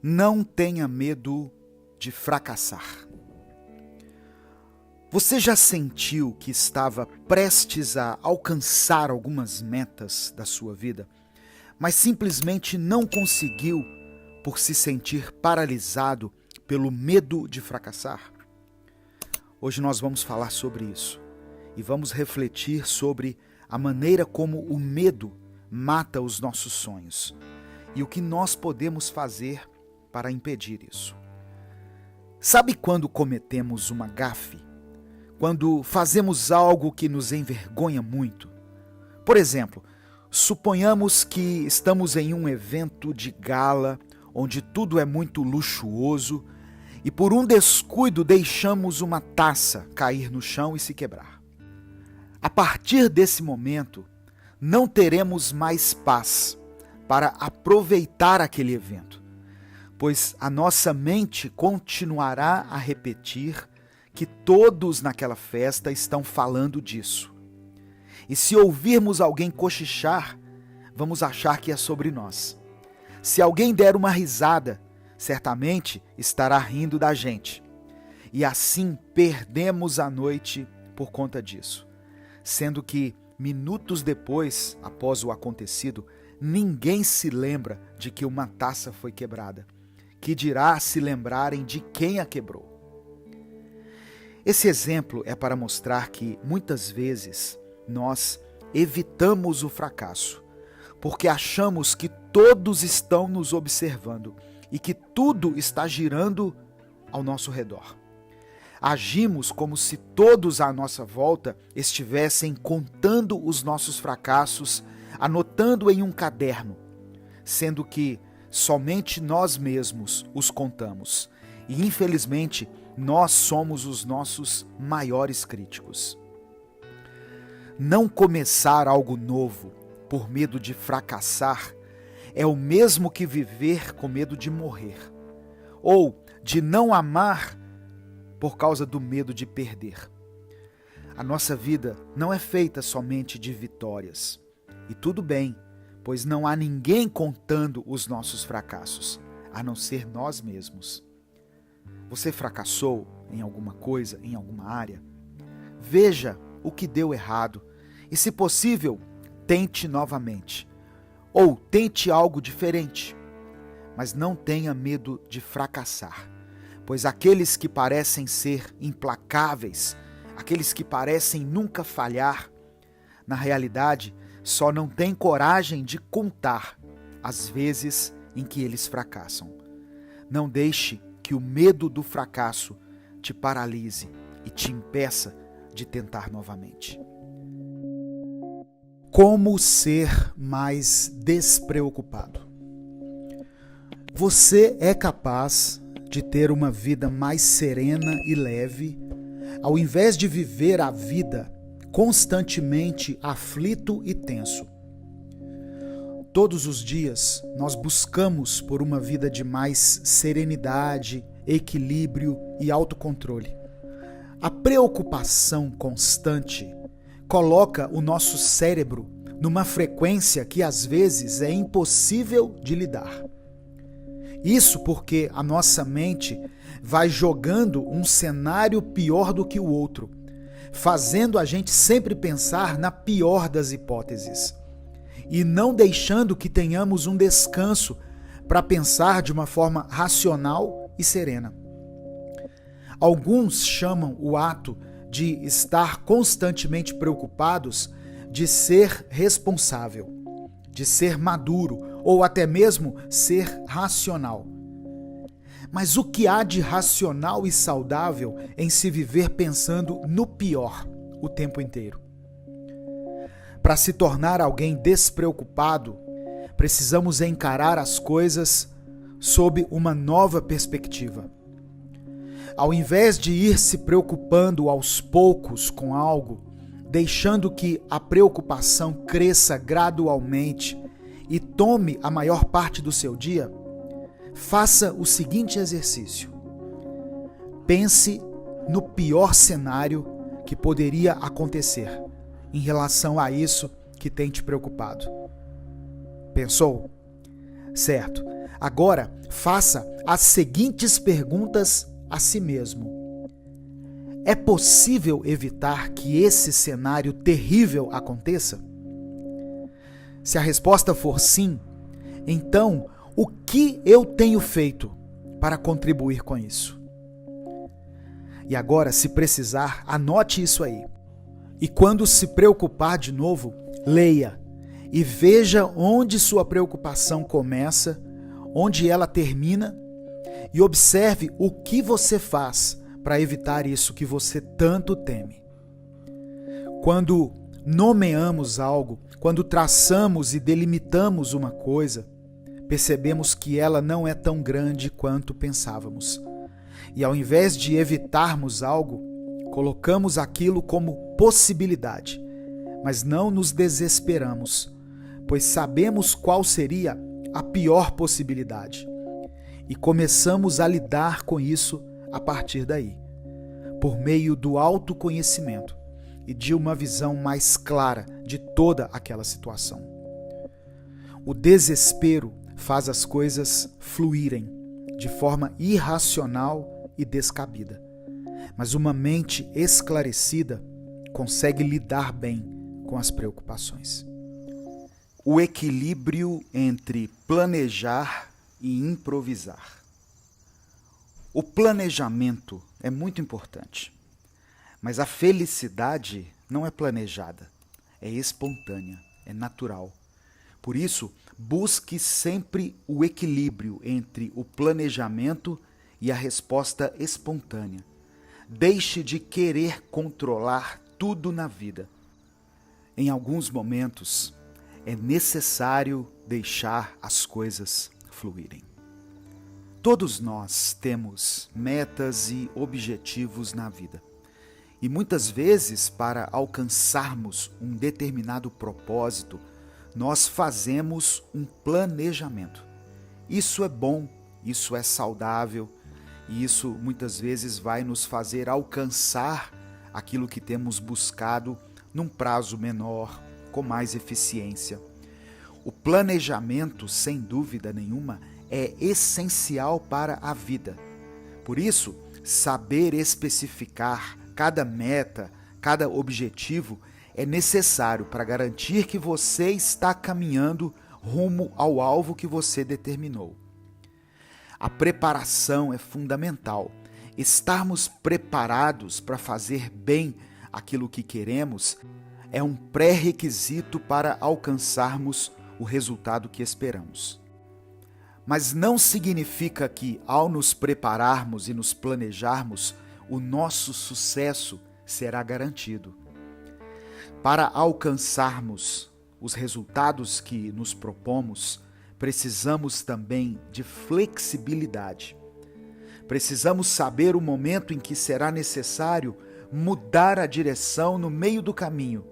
Não tenha medo de fracassar. Você já sentiu que estava prestes a alcançar algumas metas da sua vida, mas simplesmente não conseguiu por se sentir paralisado pelo medo de fracassar? Hoje nós vamos falar sobre isso e vamos refletir sobre a maneira como o medo mata os nossos sonhos e o que nós podemos fazer para impedir isso. Sabe quando cometemos uma gafe? Quando fazemos algo que nos envergonha muito? Por exemplo, suponhamos que estamos em um evento de gala, onde tudo é muito luxuoso, e por um descuido deixamos uma taça cair no chão e se quebrar. A partir desse momento, não teremos mais paz para aproveitar aquele evento, pois a nossa mente continuará a repetir que todos naquela festa estão falando disso. E se ouvirmos alguém cochichar, vamos achar que é sobre nós. Se alguém der uma risada, certamente estará rindo da gente. E assim perdemos a noite por conta disso. Sendo que, minutos depois, após o acontecido, ninguém se lembra de que uma taça foi quebrada. Que dirá se lembrarem de quem a quebrou. Esse exemplo é para mostrar que, muitas vezes, nós evitamos o fracasso, porque achamos que todos estão nos observando e que tudo está girando ao nosso redor. Agimos como se todos à nossa volta estivessem contando os nossos fracassos, anotando em um caderno, sendo que somente nós mesmos os contamos. E, infelizmente, nós somos os nossos maiores críticos. Não começar algo novo por medo de fracassar é o mesmo que viver com medo de morrer, ou de não amar por causa do medo de perder. A nossa vida não é feita somente de vitórias. E tudo bem, pois não há ninguém contando os nossos fracassos, a não ser nós mesmos. Você fracassou em alguma coisa, em alguma área? Veja o que deu errado e, se possível, tente novamente. Ou tente algo diferente. Mas não tenha medo de fracassar, pois aqueles que parecem ser implacáveis, aqueles que parecem nunca falhar, na realidade, só não têm coragem de contar as vezes em que eles fracassam. Não deixe que o medo do fracasso te paralise e te impeça de tentar novamente. Como ser mais despreocupado? Você é capaz de ter uma vida mais serena e leve, ao invés de viver a vida constantemente aflito e tenso. Todos os dias nós buscamos por uma vida de mais serenidade, equilíbrio e autocontrole. A preocupação constante coloca o nosso cérebro numa frequência que às vezes é impossível de lidar. Isso porque a nossa mente vai jogando um cenário pior do que o outro, fazendo a gente sempre pensar na pior das hipóteses e não deixando que tenhamos um descanso para pensar de uma forma racional e serena. Alguns chamam o ato de estar constantemente preocupados de ser responsável, de ser maduro ou até mesmo ser racional. Mas o que há de racional e saudável em se viver pensando no pior o tempo inteiro? Para se tornar alguém despreocupado, precisamos encarar as coisas sob uma nova perspectiva. Ao invés de ir se preocupando aos poucos com algo, deixando que a preocupação cresça gradualmente e tome a maior parte do seu dia, faça o seguinte exercício. Pense no pior cenário que poderia acontecer em relação a isso que tem te preocupado. Pensou? Certo. Agora, faça as seguintes perguntas a si mesmo. É possível evitar que esse cenário terrível aconteça? Se a resposta for sim, então o que eu tenho feito para contribuir com isso? E agora, se precisar, anote isso aí. E quando se preocupar de novo, leia e veja onde sua preocupação começa, onde ela termina, e observe o que você faz para evitar isso que você tanto teme. Quando nomeamos algo, quando traçamos e delimitamos uma coisa, percebemos que ela não é tão grande quanto pensávamos. E ao invés de evitarmos algo, colocamos aquilo como possibilidade, mas não nos desesperamos, pois sabemos qual seria a pior possibilidade. E começamos a lidar com isso a partir daí, por meio do autoconhecimento e de uma visão mais clara de toda aquela situação. O desespero faz as coisas fluírem de forma irracional e descabida, mas uma mente esclarecida consegue lidar bem com as preocupações. O equilíbrio entre planejar e improvisar. O planejamento é muito importante, mas a felicidade não é planejada, é espontânea, é natural. Por isso, busque sempre o equilíbrio entre o planejamento e a resposta espontânea. Deixe de querer controlar tudo na vida. Em alguns momentos, é necessário deixar as coisas fluírem. Todos nós temos metas e objetivos na vida. E muitas vezes, para alcançarmos um determinado propósito, nós fazemos um planejamento. Isso é bom, isso é saudável, e isso muitas vezes vai nos fazer alcançar aquilo que temos buscado num prazo menor, com mais eficiência. O planejamento, sem dúvida nenhuma, é essencial para a vida. Por isso, saber especificar cada meta, cada objetivo é necessário para garantir que você está caminhando rumo ao alvo que você determinou. A preparação é fundamental. Estarmos preparados para fazer bem aquilo que queremos é um pré-requisito para alcançarmos o resultado que esperamos. Mas não significa que, ao nos prepararmos e nos planejarmos, o nosso sucesso será garantido. Para alcançarmos os resultados que nos propomos, precisamos também de flexibilidade. Precisamos saber o momento em que será necessário mudar a direção no meio do caminho,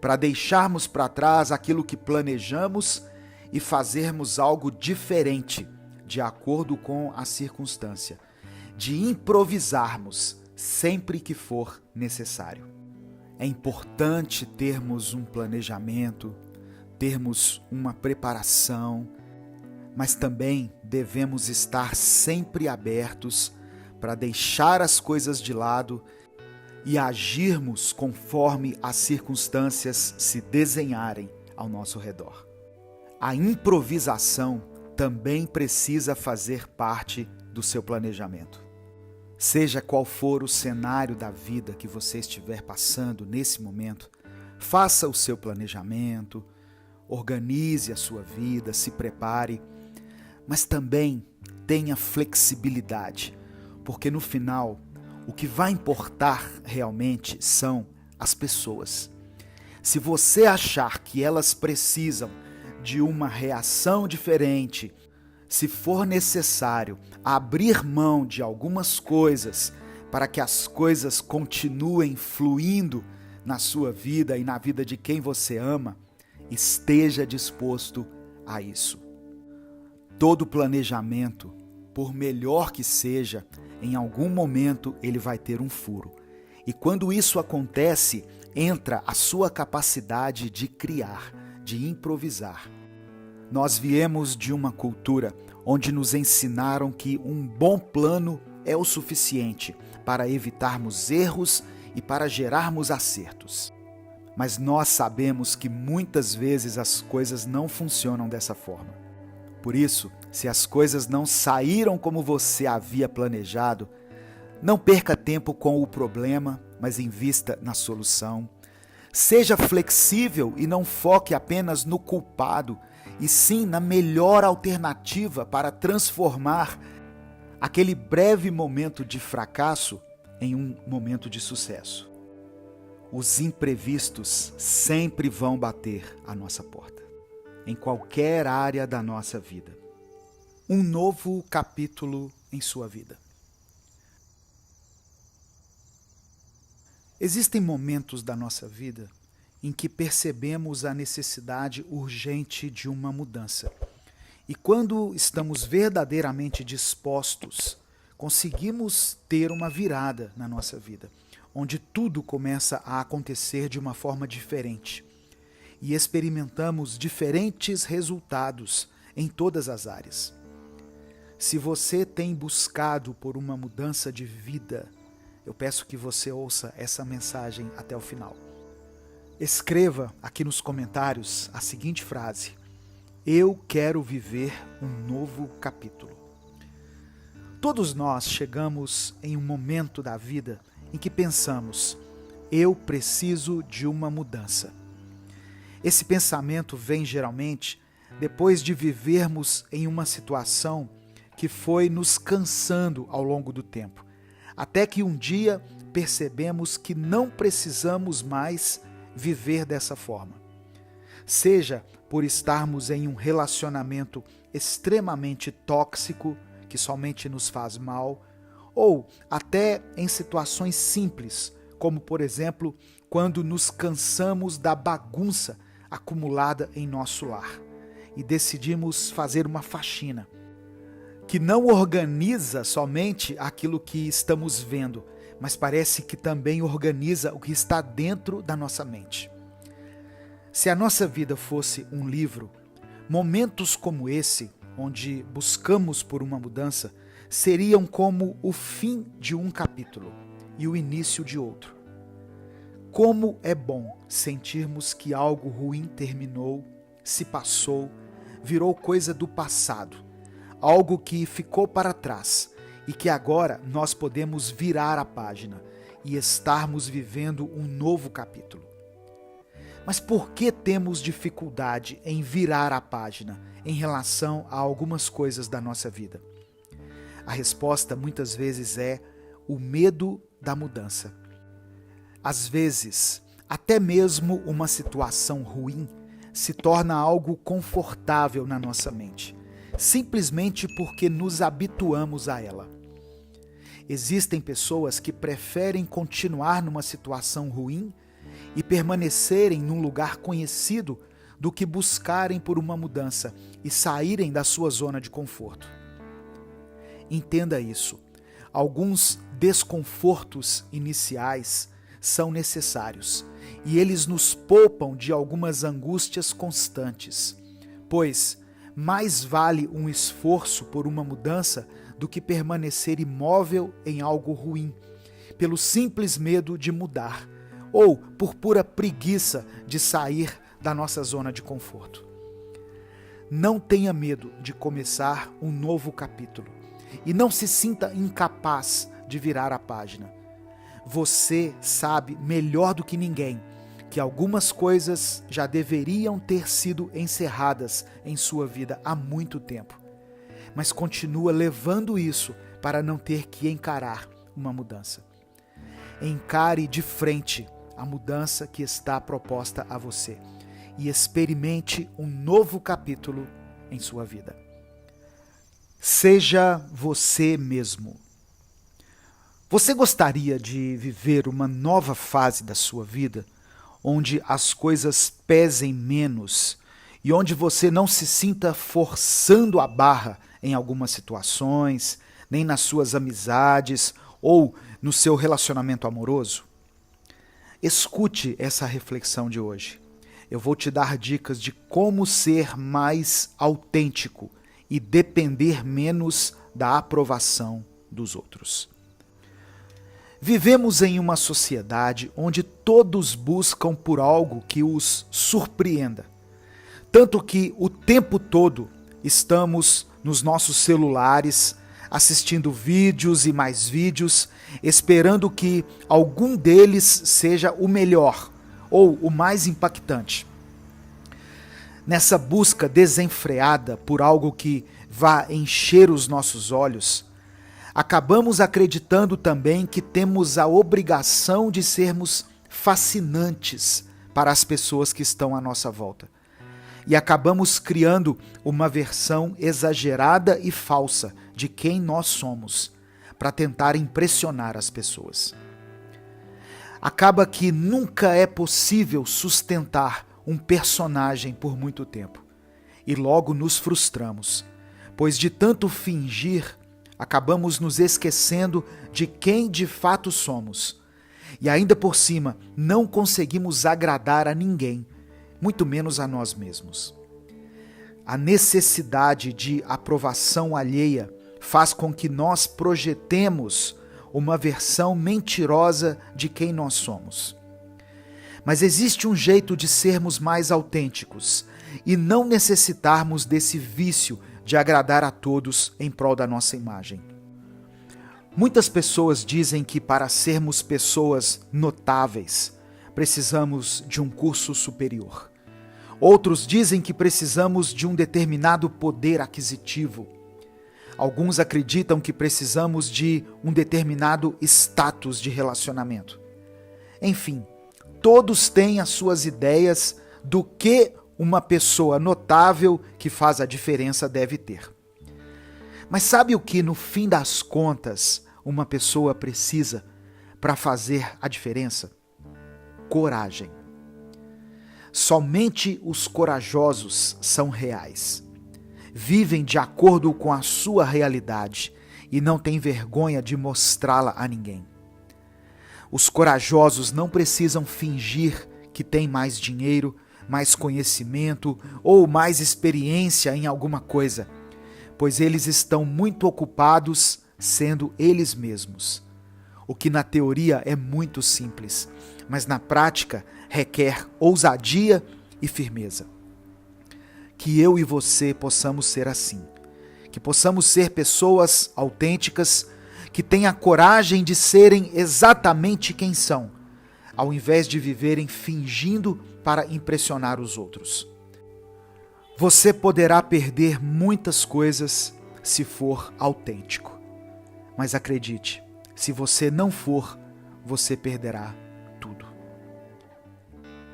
para deixarmos para trás aquilo que planejamos e fazermos algo diferente, de acordo com a circunstância, de improvisarmos sempre que for necessário. É importante termos um planejamento, termos uma preparação, mas também devemos estar sempre abertos para deixar as coisas de lado e agirmos conforme as circunstâncias se desenharem ao nosso redor. A improvisação também precisa fazer parte do seu planejamento. Seja qual for o cenário da vida que você estiver passando nesse momento, faça o seu planejamento, organize a sua vida, se prepare, mas também tenha flexibilidade, porque no final, o que vai importar realmente são as pessoas. Se você achar que elas precisam de uma reação diferente, se for necessário abrir mão de algumas coisas para que as coisas continuem fluindo na sua vida e na vida de quem você ama, esteja disposto a isso. Todo planejamento, por melhor que seja, em algum momento ele vai ter um furo. E quando isso acontece, entra a sua capacidade de criar, de improvisar. Nós viemos de uma cultura onde nos ensinaram que um bom plano é o suficiente para evitarmos erros e para gerarmos acertos. Mas nós sabemos que muitas vezes as coisas não funcionam dessa forma. Por isso, se as coisas não saíram como você havia planejado, não perca tempo com o problema, mas invista na solução. Seja flexível e não foque apenas no culpado, e sim na melhor alternativa para transformar aquele breve momento de fracasso em um momento de sucesso. Os imprevistos sempre vão bater à nossa porta, em qualquer área da nossa vida. Um novo capítulo em sua vida. Existem momentos da nossa vida em que percebemos a necessidade urgente de uma mudança. E quando estamos verdadeiramente dispostos, conseguimos ter uma virada na nossa vida, onde tudo começa a acontecer de uma forma diferente. E experimentamos diferentes resultados em todas as áreas. Se você tem buscado por uma mudança de vida, eu peço que você ouça essa mensagem até o final. Escreva aqui nos comentários a seguinte frase: eu quero viver um novo capítulo. Todos nós chegamos em um momento da vida em que pensamos: eu preciso de uma mudança. Esse pensamento vem geralmente depois de vivermos em uma situação que foi nos cansando ao longo do tempo, até que um dia percebemos que não precisamos mais viver dessa forma. Seja por estarmos em um relacionamento extremamente tóxico, que somente nos faz mal, ou até em situações simples, como por exemplo, quando nos cansamos da bagunça acumulada em nosso lar e decidimos fazer uma faxina, que não organiza somente aquilo que estamos vendo, mas parece que também organiza o que está dentro da nossa mente. Se a nossa vida fosse um livro, momentos como esse, onde buscamos por uma mudança, seriam como o fim de um capítulo e o início de outro. Como é bom sentirmos que algo ruim terminou, se passou, virou coisa do passado, algo que ficou para trás e que agora nós podemos virar a página e estarmos vivendo um novo capítulo. Mas por que temos dificuldade em virar a página em relação a algumas coisas da nossa vida? A resposta muitas vezes é o medo da mudança. Às vezes, até mesmo uma situação ruim se torna algo confortável na nossa mente, simplesmente porque nos habituamos a ela. Existem pessoas que preferem continuar numa situação ruim e permanecerem num lugar conhecido do que buscarem por uma mudança e saírem da sua zona de conforto. Entenda isso. Alguns desconfortos iniciais são necessários e eles nos poupam de algumas angústias constantes, pois mais vale um esforço por uma mudança do que permanecer imóvel em algo ruim, pelo simples medo de mudar ou por pura preguiça de sair da nossa zona de conforto. Não tenha medo de começar um novo capítulo e não se sinta incapaz de virar a página. Você sabe melhor do que ninguém que algumas coisas já deveriam ter sido encerradas em sua vida há muito tempo, mas continua levando isso para não ter que encarar uma mudança. Encare de frente a mudança que está proposta a você e experimente um novo capítulo em sua vida. Seja você mesmo. Você gostaria de viver uma nova fase da sua vida, onde as coisas pesem menos e onde você não se sinta forçando a barra em algumas situações, nem nas suas amizades ou no seu relacionamento amoroso? Escute essa reflexão de hoje. eu vou te dar dicas de como ser mais autêntico e depender menos da aprovação dos outros. Vivemos em uma sociedade onde todos buscam por algo que os surpreenda. Tanto que o tempo todo estamos nos nossos celulares, assistindo vídeos e mais vídeos, esperando que algum deles seja o melhor ou o mais impactante. Nessa busca desenfreada por algo que vá encher os nossos olhos, acabamos acreditando também que temos a obrigação de sermos fascinantes para as pessoas que estão à nossa volta. E acabamos criando uma versão exagerada e falsa de quem nós somos, para tentar impressionar as pessoas. Acaba que nunca é possível sustentar um personagem por muito tempo, e logo nos frustramos, pois de tanto fingir, acabamos nos esquecendo de quem de fato somos, e ainda por cima não conseguimos agradar a ninguém, muito menos a nós mesmos. A necessidade de aprovação alheia faz com que nós projetemos uma versão mentirosa de quem nós somos. Mas existe um jeito de sermos mais autênticos e não necessitarmos desse vício de agradar a todos em prol da nossa imagem. Muitas pessoas dizem que para sermos pessoas notáveis, precisamos de um curso superior. Outros dizem que precisamos de um determinado poder aquisitivo. Alguns acreditam que precisamos de um determinado status de relacionamento. Enfim, todos têm as suas ideias do que uma pessoa notável que faz a diferença deve ter. Mas sabe o que, no fim das contas, uma pessoa precisa para fazer a diferença? Coragem. Somente os corajosos são reais. Vivem de acordo com a sua realidade e não têm vergonha de mostrá-la a ninguém. Os corajosos não precisam fingir que têm mais dinheiro, mais conhecimento ou mais experiência em alguma coisa, pois eles estão muito ocupados sendo eles mesmos. O que na teoria é muito simples, mas na prática requer ousadia e firmeza. Que eu e você possamos ser assim, que possamos ser pessoas autênticas, que tenham a coragem de serem exatamente quem são, ao invés de viverem fingindo para impressionar os outros. Você poderá perder muitas coisas se for autêntico, mas acredite, se você não for, você perderá tudo.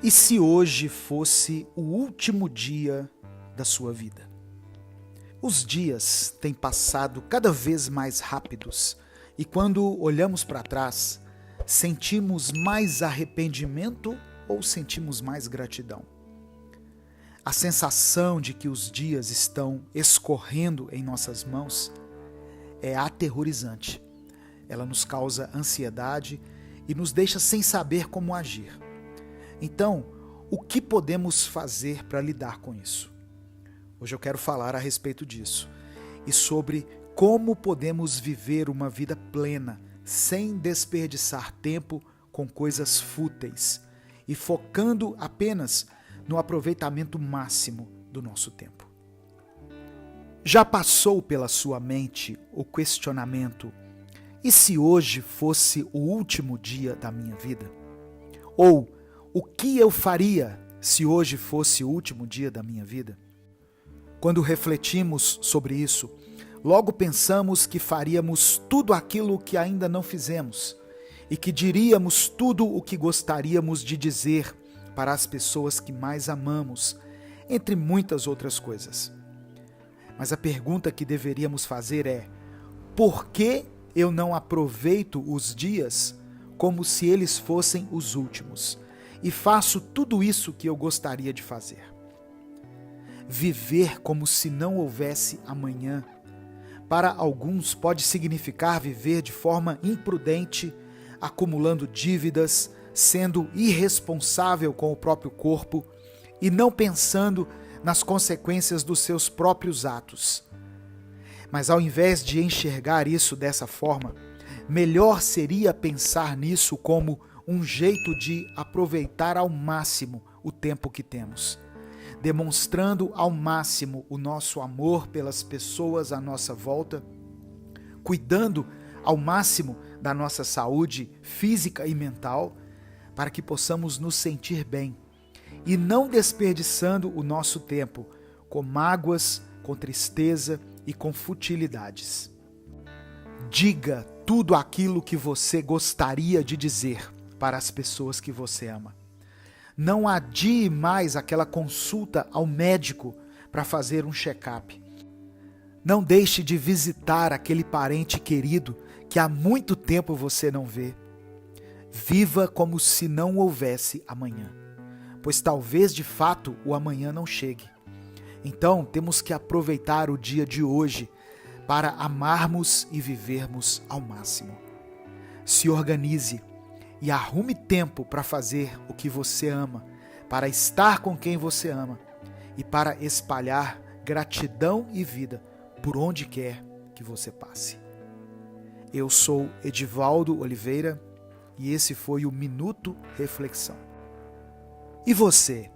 E se hoje fosse o último dia da sua vida? Os dias têm passado cada vez mais rápidos e quando olhamos para trás, sentimos mais arrependimento ou sentimos mais gratidão? A sensação de que os dias estão escorrendo em nossas mãos é aterrorizante. Ela nos causa ansiedade e nos deixa sem saber como agir. Então, o que podemos fazer para lidar com isso? Hoje eu quero falar a respeito disso e sobre como podemos viver uma vida plena sem desperdiçar tempo com coisas fúteis e focando apenas no aproveitamento máximo do nosso tempo. Já passou pela sua mente o questionamento: e se hoje fosse o último dia da minha vida? Ou o que eu faria se hoje fosse o último dia da minha vida? Quando refletimos sobre isso, logo pensamos que faríamos tudo aquilo que ainda não fizemos e que diríamos tudo o que gostaríamos de dizer para as pessoas que mais amamos, entre muitas outras coisas. Mas a pergunta que deveríamos fazer é: por que eu não aproveito os dias como se eles fossem os últimos e faço tudo isso que eu gostaria de fazer? Viver como se não houvesse amanhã, para alguns pode significar viver de forma imprudente, acumulando dívidas, sendo irresponsável com o próprio corpo e não pensando nas consequências dos seus próprios atos. Mas ao invés de enxergar isso dessa forma, melhor seria pensar nisso como um jeito de aproveitar ao máximo o tempo que temos, demonstrando ao máximo o nosso amor pelas pessoas à nossa volta, cuidando ao máximo da nossa saúde física e mental, para que possamos nos sentir bem, e não desperdiçando o nosso tempo com mágoas, com tristeza e com futilidades. Diga tudo aquilo que você gostaria de dizer para as pessoas que você ama. Não adie mais aquela consulta ao médico para fazer um check-up. Não deixe de visitar aquele parente querido que há muito tempo você não vê. Viva como se não houvesse amanhã, pois talvez de fato o amanhã não chegue. Então temos que aproveitar o dia de hoje para amarmos e vivermos ao máximo. Se organize e arrume tempo para fazer o que você ama, para estar com quem você ama e para espalhar gratidão e vida por onde quer que você passe. Eu sou Edivaldo Oliveira e esse foi o Minuto Reflexão. E você,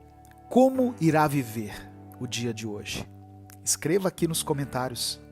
como irá viver o dia de hoje? Escreva aqui nos comentários.